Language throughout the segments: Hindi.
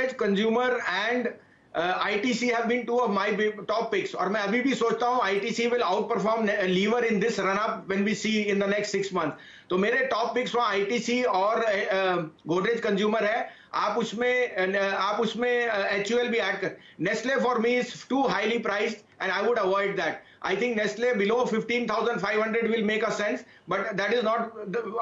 Godrej Consumer and ITC have been two of my top picks, और मैं अभी भी सोचता हूँ ITC will outperform Lever in this run up when we see in the next 6 months. तो मेरे टॉप पिक्स वहाँ ITC और Godrej Consumer है. आप उसमें HUL भी ऐड कर. Nestle for me is too highly priced and I would avoid that. I think Nestle below 15,500 will make a sense, but that is not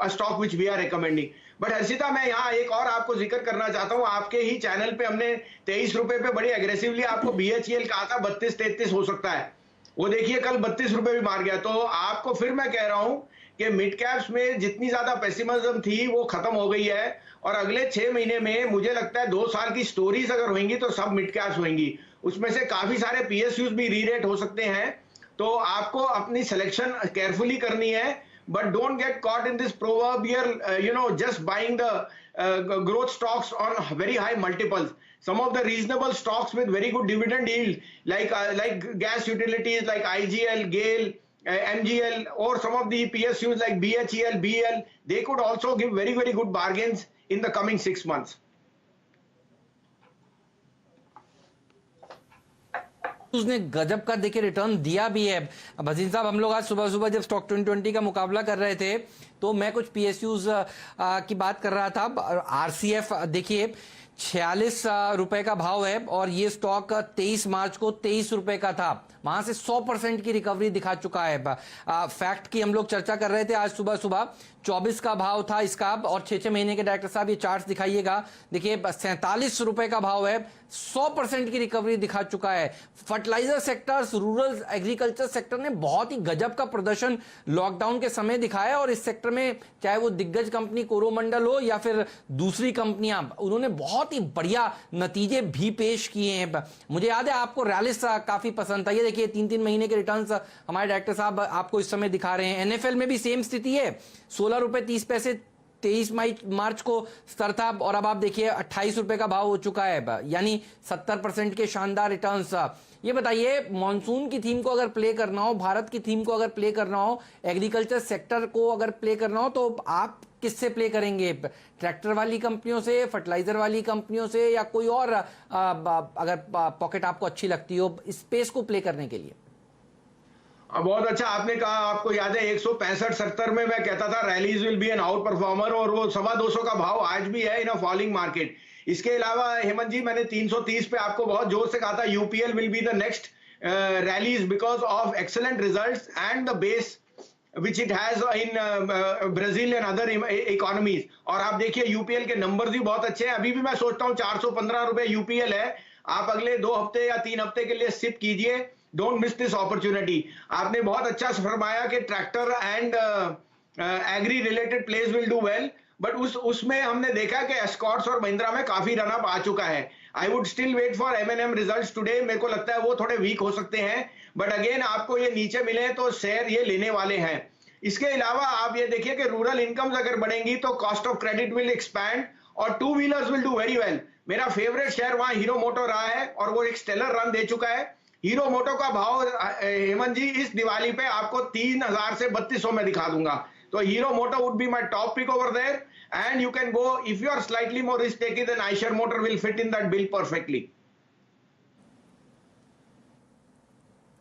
a stock which we are recommending. But Harshita, मैं यहाँ एक और आपको जिक्र करना चाहता हूँ. आपके ही चैनल पे हमने 23 रुपए पे बड़ी एग्रेसिवली आपको BHEL कहा था 32-33 हो सकता है. वो देखिए कल 32 रुपए भी मार गया. तो आपको फिर मैं कह रहा हूँ कि मिड कैप्स में जितनी ज्यादा पेसिमिज्म थी वो खत्म हो गई है, और अगले 6 महीने में मुझे लगता है 2 साल की स्टोरीज अगर होंगी तो सब मिड कैप्स होंगी. उसमें से काफी सारे PSUs भी री-रेट हो सकते हैं. तो आपको अपनी सिलेक्शन केयरफुली करनी है, but don't get caught in this proverbial just buying the growth stocks on very high multiples. Some of the reasonable stocks with very good dividend yield like gas utilities like IGL, GAIL, MGL, or some of the PSUs like BHEL, BEL, they could also give very good bargains in the coming 6 months. उसने गजब का देखिए रिटर्न दिया भी है. भसीन साहब, हम लोग आज सुबह जब स्टॉक 2020 का मुकाबला कर रहे थे तो मैं कुछ PSUs की बात कर रहा था. RCF देखिए 46 रुपए का भाव है और ये स्टॉक 23 मार्च को 23 रुपए का था. वहां से 100% की रिकवरी दिखा चुका है. फैक्ट की हम लोग चर्चा कर रहे थे आज सुबह 24 का भाव था इसका, और 6 महीने के डायरेक्टर साहब ये चार्ट्स दिखाइएगा. देखिए 47 रुपए का भाव है, 100% की रिकवरी दिखा चुका है. Fertiliser sectors, rural agriculture sector ने बहुत ही गजब का प्रदर्शन लॉकडाउन के समय दिखाया, और इस सेक्टर में चाहे वो दिग्गज कंपनी कोरोमंडल हो या फिर दूसरी कंपनियां, उन्होंने बहुत ही बढ़िया नतीजे भी पेश किए हैं. मुझे याद है आपको रैलिस काफी पसंद था. ये देखिए 3 महीने के रिटर्न्स हमारे डायरेक्टर साहब आपको इस समय दिखा रहे हैं. NFL में भी सेम स्थिति है, 16 रुपए 30 पैसे 23 मार्च को स्तर था, और अब आप देखिए 28 रुपए का भाव हो चुका है, यानी 70% के शानदार रिटर्न्स. ये बताइए, मॉनसून की थीम को अगर प्ले करना हो, भारत की थीम को अगर प्ले करना हो, एग्रीकल्चर सेक्टर को अगर प्ले करना हो, तो आप किससे प्ले करेंगे? ट्रैक्टर वाली कंपनियों से, फर्टिलाइजर वाली कंपनियों से, या कोई और अगर पॉकेट आपको अच्छी लगती हो स्पेस को प्ले करने के लिए? बहुत अच्छा आपने कहा. आपको याद है 165-70 में मैं कहता था Rallis will be an outperformer, और वो 250 का भाव आज भी है इन अ फॉलिंग मार्केट. इसके अलावा हेमंत जी, मैंने 330 पे आपको बहुत जोर से कहा था UPL will be the next rallies because of excellent results and the base which it has in Brazil and other economies. और आप देखिए UPL के नंबर्स भी बहुत अच्छे हैं. अभी भी मैं सोचता हूँ 415 रुपए UPL है. आप अगले 2 हफ्ते या 3 हफ्ते के लिए सिप कीजिए. Don't miss this opportunity. आपने बहुत अच्छा फरमाया कि tractor and agri related plays will do well, but उसमें हमने देखा कि एस्कॉर्ट्स और महिंद्रा में काफी रन अप आ चुका है. I would still wait for M&M results today. मेरे को लगता है वो थोड़े वीक हो सकते हैं, बट अगेन आपको ये नीचे मिले तो शेयर ये लेने वाले हैं. इसके अलावा आप ये देखिए कि रूरल इनकम्स अगर बढ़ेंगी तो cost of credit will expand और 2 wheelers will do very well. मेरा फेवरेट शेयर वहां हीरो मोटो रहा है और वो एक स्टेलर रन दे चुका है. हीरो मोटो का भाव हेमंत जी इस दिवाली पे आपको 3000 से 3200 में दिखा दूंगा. तो Hero Moto would be my top pick over there, and you can go if you are slightly more risk taking then Eicher Motor will fit in that bill perfectly.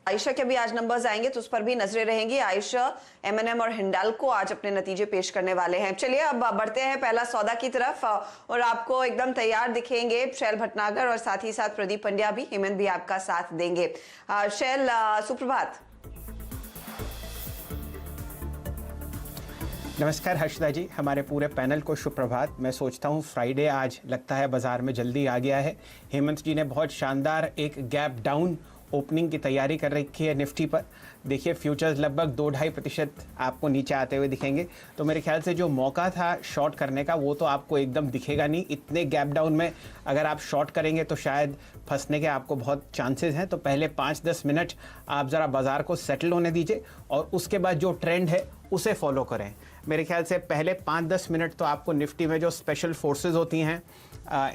आयशा के भी आज नंबर्स आएंगे तो उस पर भी नजरें रहेंगी. आयशा, M&M और हिंडाल्को आज अपने नतीजे पेश करने वाले हैं. चलिए अब बढ़ते हैं पहला सौदा की तरफ, और आपको एकदम तैयार दिखेंगे शैल भटनागर और साथ ही साथ प्रदीप पंड्या भी. हेमंत भी आपका साथ देंगे. शैल, सुप्रभात. नमस्कार हर्षदा जी, हमारे पूरे पैनल को सुप्रभात. मैं सोचता हूँ फ्राइडे आज लगता है बाजार में जल्दी आ गया है. हेमंत जी ने बहुत शानदार एक गैप डाउन ओपनिंग की तैयारी कर रखी है निफ्टी पर. देखिए फ्यूचर्स लगभग 2-2.5% आपको नीचे आते हुए दिखेंगे. तो मेरे ख्याल से जो मौका था शॉर्ट करने का वो तो आपको एकदम दिखेगा नहीं. इतने गैप डाउन में अगर आप शॉर्ट करेंगे तो शायद फंसने के आपको बहुत चांसेस हैं. तो पहले 5-10 मिनट आप ज़रा बाज़ार को सेटल होने दीजिए और उसके बाद जो ट्रेंड है उसे फॉलो करें. मेरे ख्याल से पहले 5-10 मिनट तो आपको निफ्टी में जो स्पेशल फोर्सेस होती हैं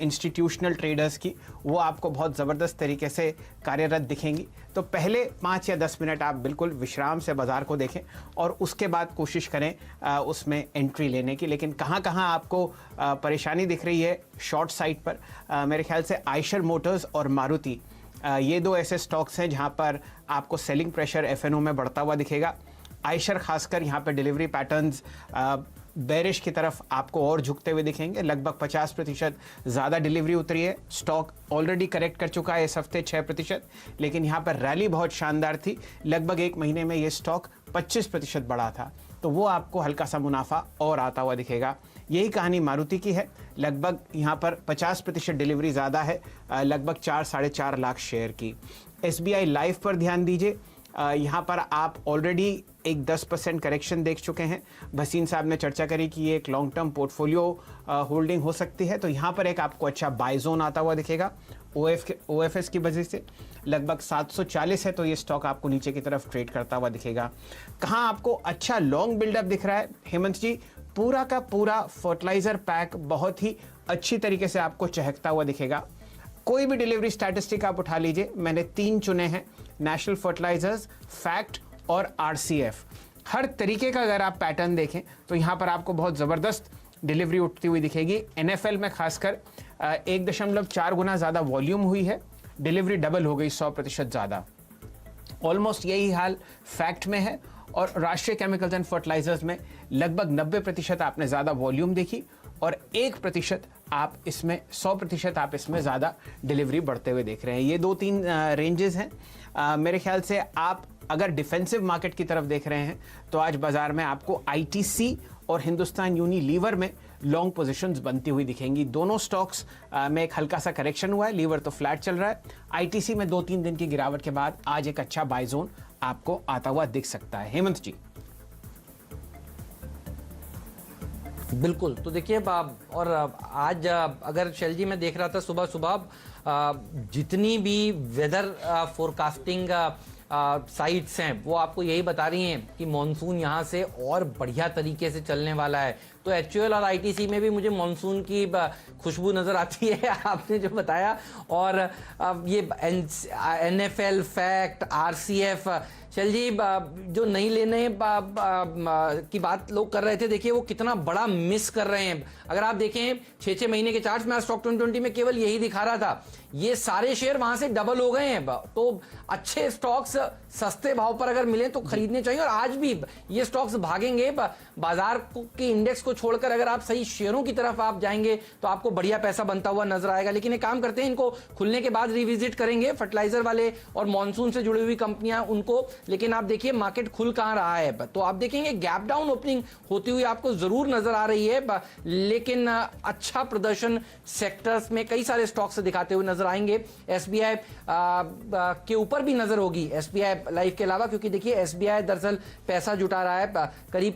इंस्टीट्यूशनल ट्रेडर्स की, वो आपको बहुत ज़बरदस्त तरीके से कार्यरत दिखेंगी। तो पहले 5 या 10 मिनट आप बिल्कुल विश्राम से बाज़ार को देखें और उसके बाद कोशिश करें उसमें एंट्री लेने की। लेकिन कहाँ कहाँ आपको परेशानी दिख रही है शॉर्ट साइड पर, मेरे ख्याल से आयशर मोटर्स और मारुति, ये दो ऐसे स्टॉक्स हैं जहाँ पर आपको सेलिंग प्रेशर एफएनओ में बढ़ता हुआ दिखेगा। आयशर खासकर यहाँ पर डिलीवरी पैटर्न्स बेरिश की तरफ आपको और झुकते हुए दिखेंगे। लगभग 50% ज़्यादा डिलीवरी उतरी है। स्टॉक ऑलरेडी करेक्ट कर चुका है इस हफ्ते 6%, लेकिन यहाँ पर रैली बहुत शानदार थी। लगभग 1 महीने में ये स्टॉक 25% बढ़ा था, तो वो आपको हल्का सा मुनाफा और आता हुआ दिखेगा। यही कहानी मारुति की है। लगभग यहाँ पर 50% डिलीवरी ज़्यादा है, लगभग 4-4.5 लाख शेयर की। SBI लाइफ पर ध्यान दीजिए। यहाँ पर आप ऑलरेडी एक 10% करेक्शन देख चुके हैं। भसीन साहब ने चर्चा करी कि ये एक लॉन्ग टर्म पोर्टफोलियो होल्डिंग हो सकती है, तो यहाँ पर एक आपको अच्छा बाय जोन आता हुआ दिखेगा OFS की वजह से। लगभग 740 है, तो ये स्टॉक आपको नीचे की तरफ ट्रेड करता हुआ दिखेगा। कहाँ आपको अच्छा लॉन्ग बिल्डअप दिख रहा है हेमंत जी? पूरा का पूरा फर्टिलाइजर पैक बहुत ही अच्छी तरीके से आपको चहकता हुआ दिखेगा। कोई भी डिलीवरी स्टैटिस्टिक आप उठा लीजिए, मैंने 3 चुने हैं, नेशनल फर्टिलाइजर्स, फैक्ट और RCF। हर तरीके का अगर आप पैटर्न देखें तो यहाँ पर आपको बहुत ज़बरदस्त डिलीवरी उठती हुई दिखेगी। NFL में खासकर 1.4 गुना ज़्यादा वॉल्यूम हुई है, डिलीवरी डबल हो गई, 100% ज़्यादा। ऑलमोस्ट यही हाल फैक्ट में है। और राष्ट्रीय केमिकल्स एंड फर्टिलाइजर्स में लगभग 90% आपने ज़्यादा वॉल्यूम देखी और 1% आप इसमें 100% आप इसमें ज़्यादा डिलीवरी बढ़ते हुए देख रहे हैं। ये 2-3 रेंजेस हैं। मेरे ख्याल से आप अगर डिफेंसिव मार्केट की तरफ देख रहे हैं तो आज बाजार में आपको ITC और हिंदुस्तान यूनिलीवर में लॉन्ग पोजीशंस बनती हुई दिखेंगी। दोनों स्टॉक्स में एक हल्का सा करेक्शन हुआ है, लीवर तो फ्लैट चल रहा है। ITC में 2-3 दिन की गिरावट के बाद आज एक अच्छा बाय जोन आपको आता हुआ दिख सकता है। हेमंत जी। बिल्कुल, तो देखिए और आज अगर शैल जी मैं देख रहा था सुबह सुबह जितनी भी वेदर फोरकास्टिंग साइट्स हैं वो आपको यही बता रही हैं कि मॉनसून यहाँ से और बढ़िया तरीके से चलने वाला है। तो HUL और ITC में भी मुझे मॉनसून की खुशबू नज़र आती है आपने जो बताया। और ये NFL, फैक्ट, RCF, शैल जी जो नहीं लेने की बात लोग कर रहे थे, देखिए वो कितना बड़ा मिस कर रहे हैं। अगर आप देखें 6-6 महीने के चार्ट्स में, आज स्टॉक 2020 में केवल यही दिखा रहा था, ये सारे शेयर वहां से डबल हो गए हैं। तो अच्छे स्टॉक्स सस्ते भाव पर अगर मिले तो खरीदने चाहिए। और आज भी ये स्टॉक्स भागेंगे। बाजार के इंडेक्स को छोड़कर अगर आप सही शेयरों की तरफ आप जाएंगे तो आपको बढ़िया पैसा बनता हुआ नजर आएगा। लेकिन एक काम करते हैं, इनको खुलने के बाद रिविजिट करेंगे, फर्टिलाइजर वाले और मॉनसून से जुड़ी हुई कंपनियां उनको। लेकिन आप देखिए मार्केट खुल कहां रहा है, तो आप देखेंगे गैप डाउन ओपनिंग होती हुई आपको जरूर नजर आ रही है। लेकिन अच्छा प्रदर्शन सेक्टर्स में कई सारे स्टॉक्स दिखाते हुए नजर आएंगे। SBI के ऊपर भी नजर होगी, SBI लाइफ के अलावा, क्योंकि देखिए SBI दरअसल पैसा जुटा रहा है, करीब